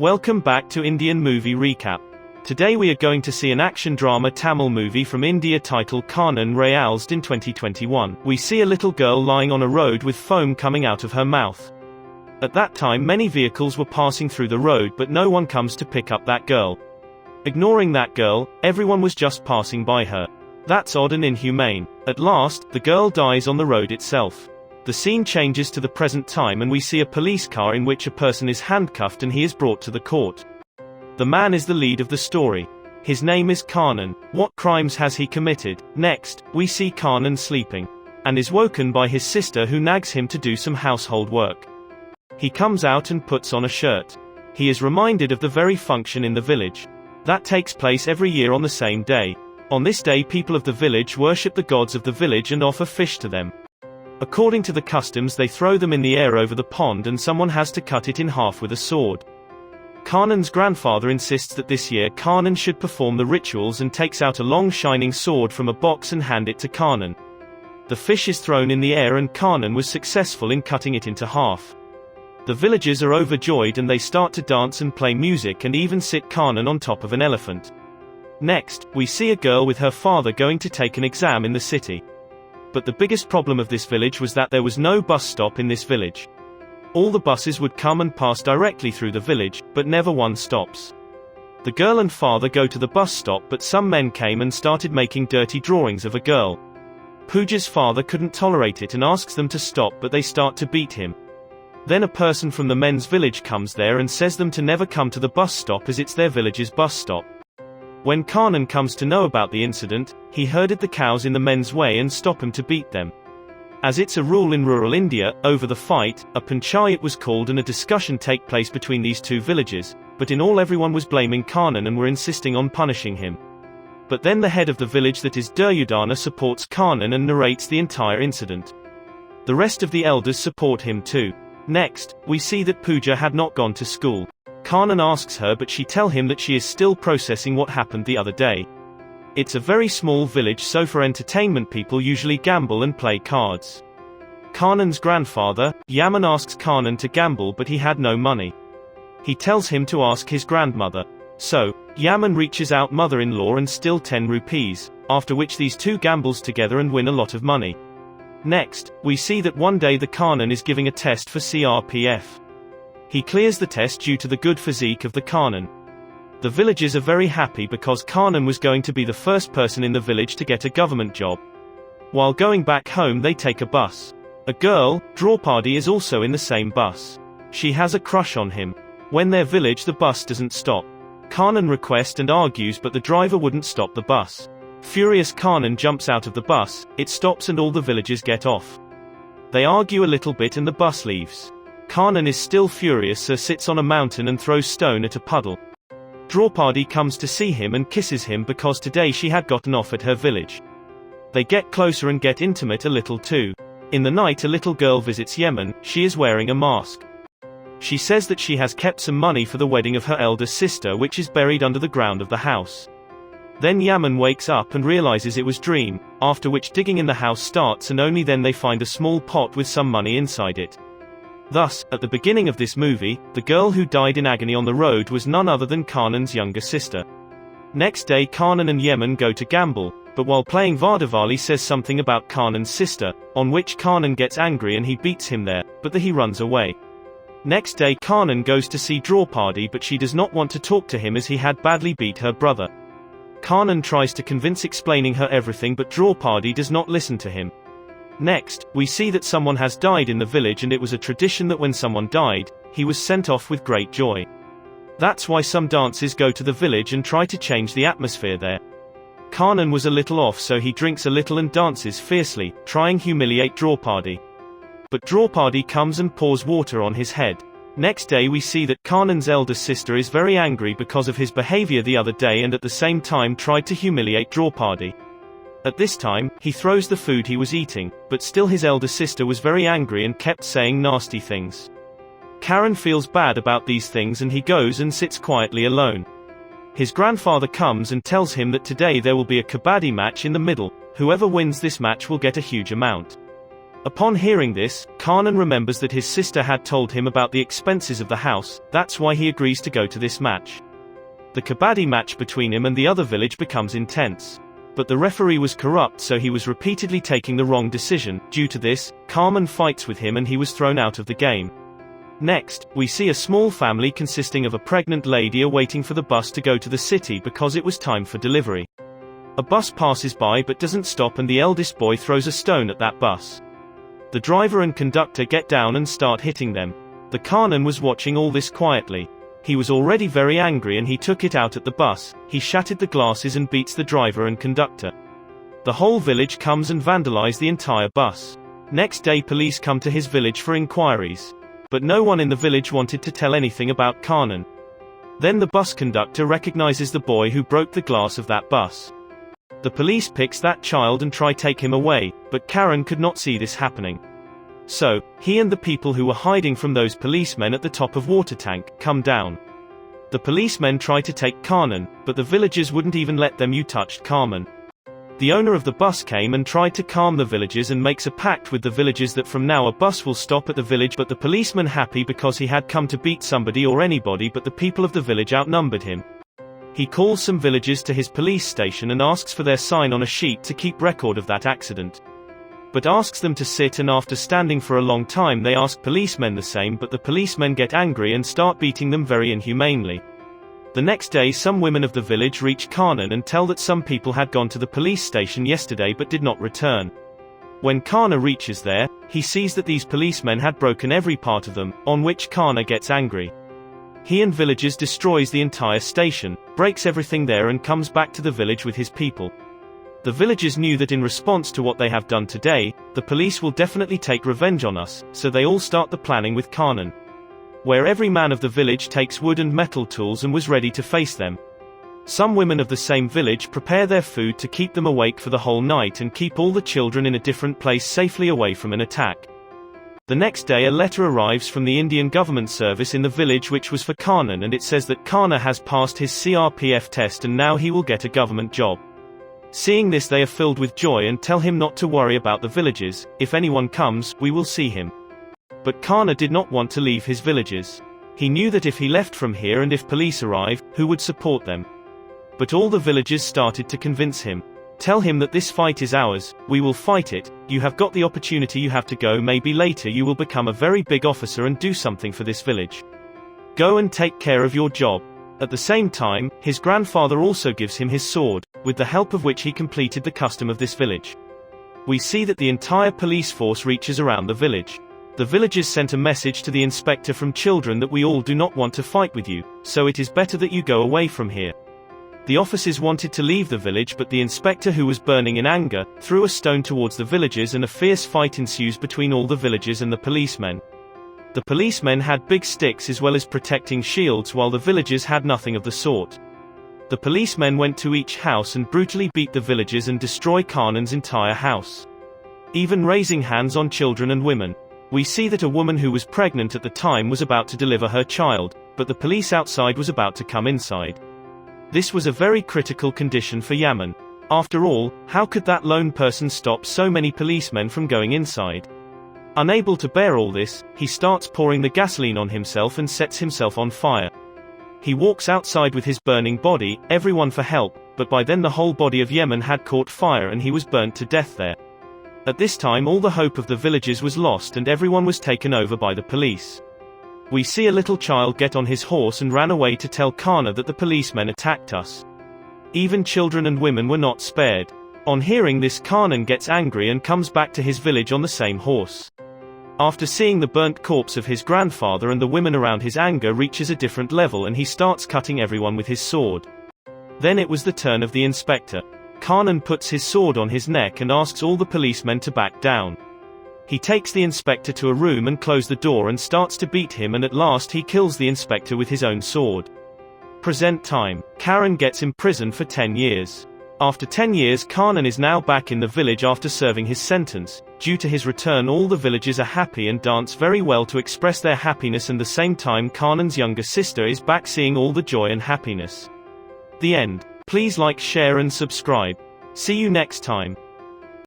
Welcome back to Indian Movie Recap. Today we are going to see an action drama Tamil movie from India titled Karnan released in 2021. We see a little girl lying on a road with foam coming out of her mouth. At that time many vehicles were passing through the road but no one comes to pick up that girl. Ignoring that girl, everyone was just passing by her. That's odd and inhumane. At last, the girl dies on the road itself. The scene changes to the present time and we see a police car in which a person is handcuffed and he is brought to the court. The man is the lead of the story. His name is Karnan. What crimes has he committed? Next, we see Karnan sleeping. And is woken by his sister who nags him to do some household work. He comes out and puts on a shirt. He is reminded of the very function in the village. That takes place every year on the same day. On this day people of the village worship the gods of the village and offer fish to them. According to the customs they throw them in the air over the pond and someone has to cut it in half with a sword. Karnan's grandfather insists that this year Karnan should perform the rituals and takes out a long shining sword from a box and hand it to Karnan. The fish is thrown in the air and Karnan was successful in cutting it into half. The villagers are overjoyed and they start to dance and play music and even sit Karnan on top of an elephant. Next, we see a girl with her father going to take an exam in the city. But the biggest problem of this village was that there was no bus stop in this village. All the buses would come and pass directly through the village, but never one stops. The girl and father go to the bus stop but some men came and started making dirty drawings of a girl. Pooja's father couldn't tolerate it and asks them to stop but they start to beat him. Then a person from the men's village comes there and says them to never come to the bus stop as it's their village's bus stop. When Karnan comes to know about the incident, he herded the cows in the men's way and stopped them to beat them. As it's a rule in rural India, over the fight, a panchayat was called and a discussion take place between these two villages, but in all everyone was blaming Karnan and were insisting on punishing him. But then the head of the village, that is Duryodhana, supports Karnan and narrates the entire incident. The rest of the elders support him too. Next, we see that Pooja had not gone to school. Karnan asks her but she tells him that she is still processing what happened the other day. It's a very small village so for entertainment people usually gamble and play cards. Karnan's grandfather, Yaman, asks Karnan to gamble but he had no money. He tells him to ask his grandmother. So, Yaman reaches out mother-in-law and still 10 rupees, after which these two gambles together and win a lot of money. Next, we see that one day the Karnan is giving a test for CRPF. He clears the test due to the good physique of the Karnan. The villagers are very happy because Karnan was going to be the first person in the village to get a government job. While going back home they take a bus. A girl, Draupadi, is also in the same bus. She has a crush on him. When their village the bus doesn't stop. Karnan requests and argues but the driver wouldn't stop the bus. Furious Karnan jumps out of the bus, it stops and all the villagers get off. They argue a little bit and the bus leaves. Karnan is still furious so sits on a mountain and throws stone at a puddle. Draupadi comes to see him and kisses him because today she had gotten off at her village. They get closer and get intimate a little too. In the night a little girl visits Yemen, she is wearing a mask. She says that she has kept some money for the wedding of her elder sister which is buried under the ground of the house. Then Yaman wakes up and realizes it was dream, after which digging in the house starts and only then they find a small pot with some money inside it. Thus, at the beginning of this movie, the girl who died in agony on the road was none other than Karnan's younger sister. Next day Karnan and Yemen go to gamble, but while playing Vardavali says something about Karnan's sister, on which Karnan gets angry and he beats him there, but he runs away. Next day Karnan goes to see Draupadi but she does not want to talk to him as he had badly beat her brother. Karnan tries to convince explaining her everything but Draupadi does not listen to him. Next, we see that someone has died in the village and it was a tradition that when someone died, he was sent off with great joy. That's why some dancers go to the village and try to change the atmosphere there. Karnan was a little off so he drinks a little and dances fiercely, trying humiliate Draupadi. But Draupadi comes and pours water on his head. Next day we see that Karnan's elder sister is very angry because of his behavior the other day and at the same time tried to humiliate Draupadi. At this time, he throws the food he was eating, but still his elder sister was very angry and kept saying nasty things. Karan feels bad about these things and he goes and sits quietly alone. His grandfather comes and tells him that today there will be a kabaddi match in the middle, whoever wins this match will get a huge amount. Upon hearing this, Karnan remembers that his sister had told him about the expenses of the house. That's why he agrees to go to this match. The kabaddi match between him and the other village becomes intense. But the referee was corrupt, so he was repeatedly taking the wrong decision. Due to this, Karnan fights with him and he was thrown out of the game. Next, we see a small family consisting of a pregnant lady awaiting for the bus to go to the city because it was time for delivery. A bus passes by but doesn't stop, and the eldest boy throws a stone at that bus. The driver and conductor get down and start hitting them. The Karnan was watching all this quietly. He was already very angry and he took it out at the bus. He shattered the glasses and beats the driver and conductor. The whole village comes and vandalize the entire bus. Next day police come to his village for inquiries. But no one in the village wanted to tell anything about Karnan. Then the bus conductor recognizes the boy who broke the glass of that bus. The police picks that child and try take him away, but Karnan could not see this happening. So, he and the people who were hiding from those policemen at the top of water tank come down. The policemen try to take Karnan, but the villagers wouldn't even let them. You touched Karnan. The owner of the bus came and tried to calm the villagers and makes a pact with the villagers that from now a bus will stop at the village, but the policeman happy because he had come to beat somebody or anybody, but the people of the village outnumbered him. He calls some villagers to his police station and asks for their sign on a sheet to keep record of that accident. But asks them to sit, and after standing for a long time they ask policemen the same, but the policemen get angry and start beating them very inhumanely. The next day some women of the village reach Karnan and tell that some people had gone to the police station yesterday but did not return. When Karnan reaches there, he sees that these policemen had broken every part of them, on which Karnan gets angry. He and villagers destroys the entire station, breaks everything there and comes back to the village with his people. The villagers knew that in response to what they have done today, the police will definitely take revenge on us, so they all start the planning with Karnan. Where every man of the village takes wood and metal tools and was ready to face them. Some women of the same village prepare their food to keep them awake for the whole night and keep all the children in a different place safely away from an attack. The next day a letter arrives from the Indian government service in the village which was for Karnan, and it says that Karnan has passed his CRPF test and now he will get a government job. Seeing this they are filled with joy and tell him not to worry about the villagers. If anyone comes, we will see him. But Karnan did not want to leave his villagers. He knew that if he left from here and if police arrive, who would support them? But all the villagers started to convince him. Tell him that this fight is ours, we will fight it, you have got the opportunity, you have to go, maybe later you will become a very big officer and do something for this village. Go and take care of your job. At the same time, his grandfather also gives him his sword, with the help of which he completed the custom of this village. We see that the entire police force reaches around the village. The villagers sent a message to the inspector from children that we all do not want to fight with you, so it is better that you go away from here. The officers wanted to leave the village, but the inspector, who was burning in anger, threw a stone towards the villagers and a fierce fight ensues between all the villagers and the policemen. The policemen had big sticks as well as protecting shields, while the villagers had nothing of the sort. The policemen went to each house and brutally beat the villagers and destroy Karnan's entire house. Even raising hands on children and women. We see that a woman who was pregnant at the time was about to deliver her child, but the police outside was about to come inside. This was a very critical condition for Yaman. After all, how could that lone person stop so many policemen from going inside? Unable to bear all this, he starts pouring the gasoline on himself and sets himself on fire. He walks outside with his burning body, everyone for help, but by then the whole body of Yaman had caught fire and he was burnt to death there. At this time all the hope of the villagers was lost and everyone was taken over by the police. We see a little child get on his horse and ran away to tell Karnan that the policemen attacked us. Even children and women were not spared. On hearing this, Karnan gets angry and comes back to his village on the same horse. After seeing the burnt corpse of his grandfather and the women around, his anger reaches a different level and he starts cutting everyone with his sword. Then it was the turn of the inspector. Karnan puts his sword on his neck and asks all the policemen to back down. He takes the inspector to a room and closes the door and starts to beat him, and at last he kills the inspector with his own sword. Present time. Karnan gets imprisoned for 10 years. After 10 years, Karnan is now back in the village after serving his sentence. Due to his return, all the villagers are happy and dance very well to express their happiness, and the same time Karnan's younger sister is back, seeing all the joy and happiness. The end. Please like, share and subscribe. See you next time.